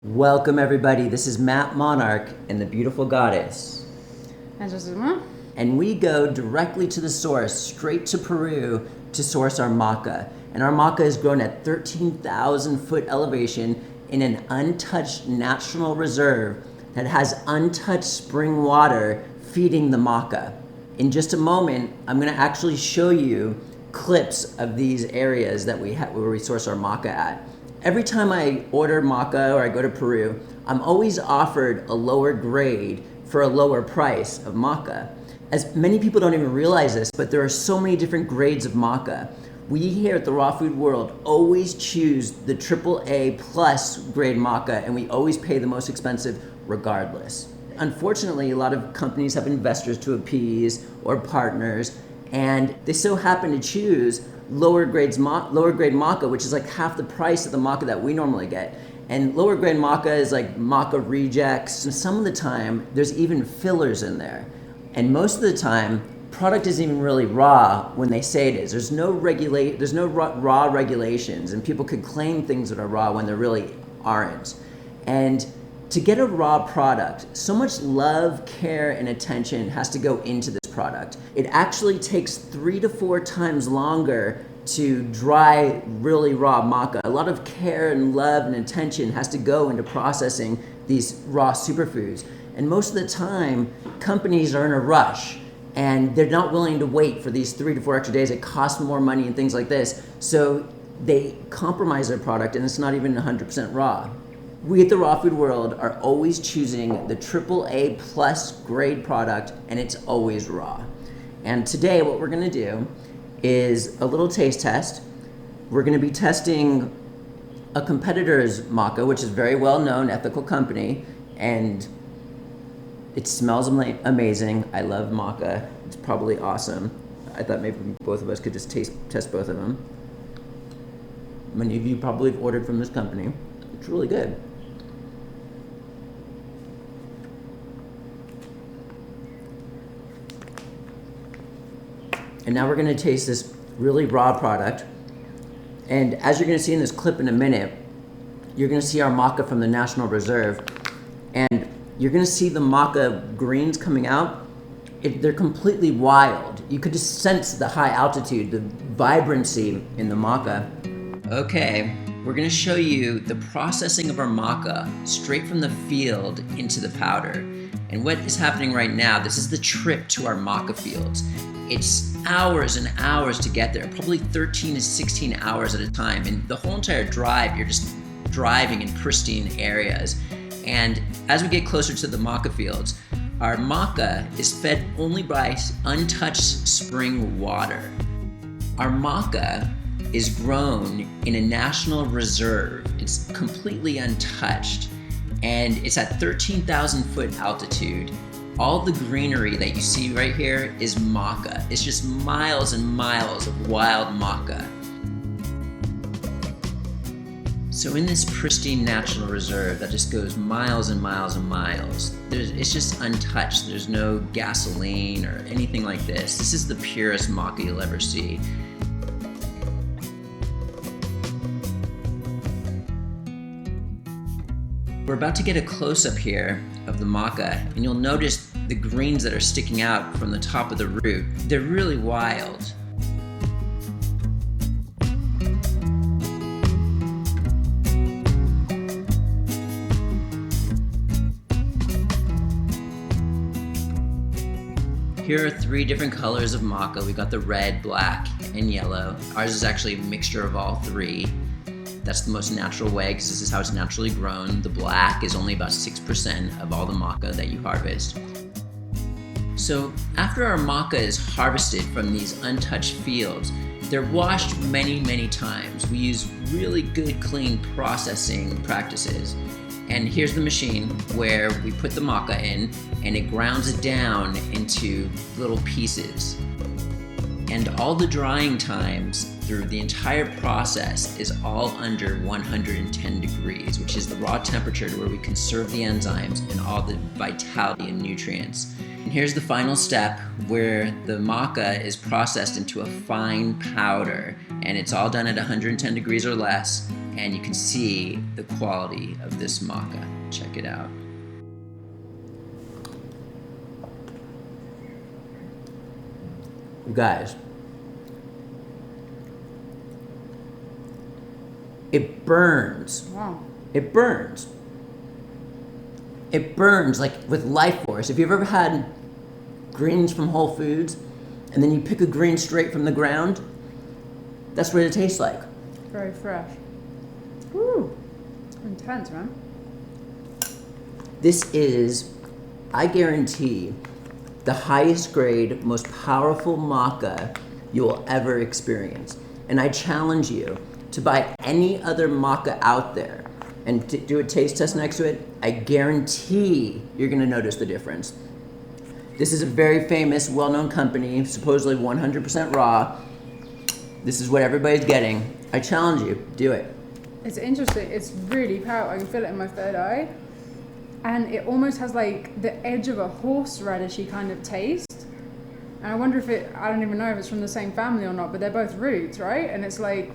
Welcome everybody, this is Matt Monarch and the beautiful goddess. And we go directly to the source, straight to Peru to source our maca. And our maca is grown at 13,000 foot elevation in an untouched national reserve that has untouched spring water feeding the maca. In just a moment, I'm gonna actually show you clips of these areas that where we source our maca at. Every time I order maca or I go to Peru, I'm always offered a lower grade for a lower price of maca. As many people don't even realize this, but there are so many different grades of maca. We here at the Raw Food World always choose the AAA plus grade maca, and we always pay the most expensive regardless. Unfortunately, a lot of companies have investors to appease or partners, and they so happen to choose lower grade maca, which is like half the price of the maca that we normally get. And lower grade maca is like maca rejects. And some of the time, there's even fillers in there. And most of the time, product isn't even really raw when they say it is. There's no raw regulations, and people could claim things that are raw when they really aren't. And to get a raw product, so much love, care, and attention has to go into this product. It actually takes 3 to 4 times longer to dry really raw maca. A lot of care and love and attention has to go into processing these raw superfoods. And most of the time, companies are in a rush and they're not willing to wait for these 3 to 4 extra days. It costs more money and things like this. So they compromise their product and it's not even 100% raw. We at the Raw Food World are always choosing the AAA plus grade product, and it's always raw. And today what we're gonna do is a little taste test. We're gonna be testing a competitor's maca, which is a very well-known ethical company, and it smells amazing. I love maca. It's probably awesome. I thought maybe both of us could just test both of them. Many of you probably have ordered from this company. It's really good. And now we're gonna taste this really raw product. And as you're gonna see in this clip in a minute, you're gonna see our maca from the National Reserve. And you're gonna see the maca greens coming out. They're completely wild. You could just sense the high altitude, the vibrancy in the maca. Okay, we're gonna show you the processing of our maca straight from the field into the powder. And what is happening right now, this is the trip to our maca fields. It's hours and hours to get there, probably 13 to 16 hours at a time. And the whole entire drive, you're just driving in pristine areas. And as we get closer to the maca fields, our maca is fed only by untouched spring water. Our maca is grown in a national reserve. It's completely untouched, and it's at 13,000 foot altitude. All the greenery that you see right here is maca. It's just miles and miles of wild maca. So in this pristine national reserve that just goes miles and miles and miles, it's just untouched. There's no gasoline or anything like this. This is the purest maca you'll ever see. We're about to get a close-up here of the maca, and you'll notice the greens that are sticking out from the top of the root. They're really wild. Here are 3 different colors of maca. We got the red, black, and yellow. Ours is actually a mixture of all 3. That's the most natural way because this is how it's naturally grown. The black is only about 6% of all the maca that you harvest. So after our maca is harvested from these untouched fields, they're washed many, many times. We use really good, clean processing practices. And here's the machine where we put the maca in, and it grounds it down into little pieces. And all the drying times through the entire process is all under 110 degrees, which is the raw temperature to where we conserve the enzymes and all the vitality and nutrients. And here's the final step where the maca is processed into a fine powder, and it's all done at 110 degrees or less. and you can see the quality of this maca. Check it out. You guys, it burns. Wow. It burns. It burns like with life force. If you've ever had greens from Whole Foods and then you pick a green straight from the ground, that's what it tastes like. Very fresh. Woo! Intense, man. This is, I guarantee, the highest grade, most powerful maca you will ever experience. And I challenge you to buy any other maca out there and to do a taste test next to it. I guarantee you're gonna notice the difference. This is a very famous, well-known company, supposedly 100% raw. This is what everybody's getting. I challenge you, do it. It's interesting. It's really powerful. I can feel it in my third eye. And it almost has like the edge of a horseradishy kind of taste. And I wonder if I don't even know if it's from the same family or not, but they're both roots, right? And it's like,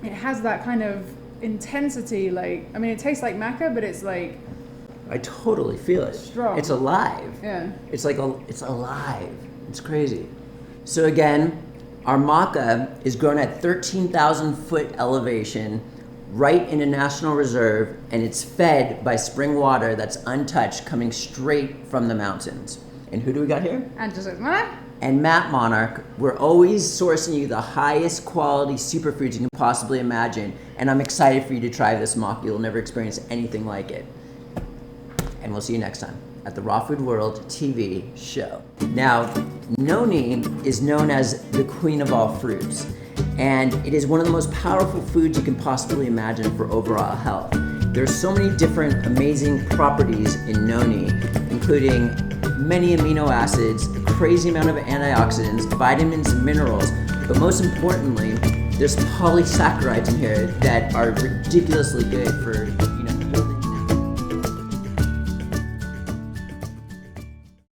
it has that kind of intensity, like, I mean, it tastes like maca, but it's like... I totally feel it. Strong. It's alive. Yeah. It's like, it's alive. It's crazy. So again, our maca is grown at 13,000 foot elevation, right in a national reserve, and it's fed by spring water that's untouched, coming straight from the mountains. And who do we got here? And just like, what? And Matt Monarch. We're always sourcing you the highest quality superfoods you can possibly imagine, and I'm excited for you to try this maca. You'll never experience anything like it. And we'll see you next time at the Raw Food World TV show. Now, Noni is known as the queen of all fruits, and it is one of the most powerful foods you can possibly imagine for overall health. There's so many different amazing properties in Noni, including many amino acids, a crazy amount of antioxidants, vitamins, and minerals, but most importantly, there's polysaccharides in here that are ridiculously good for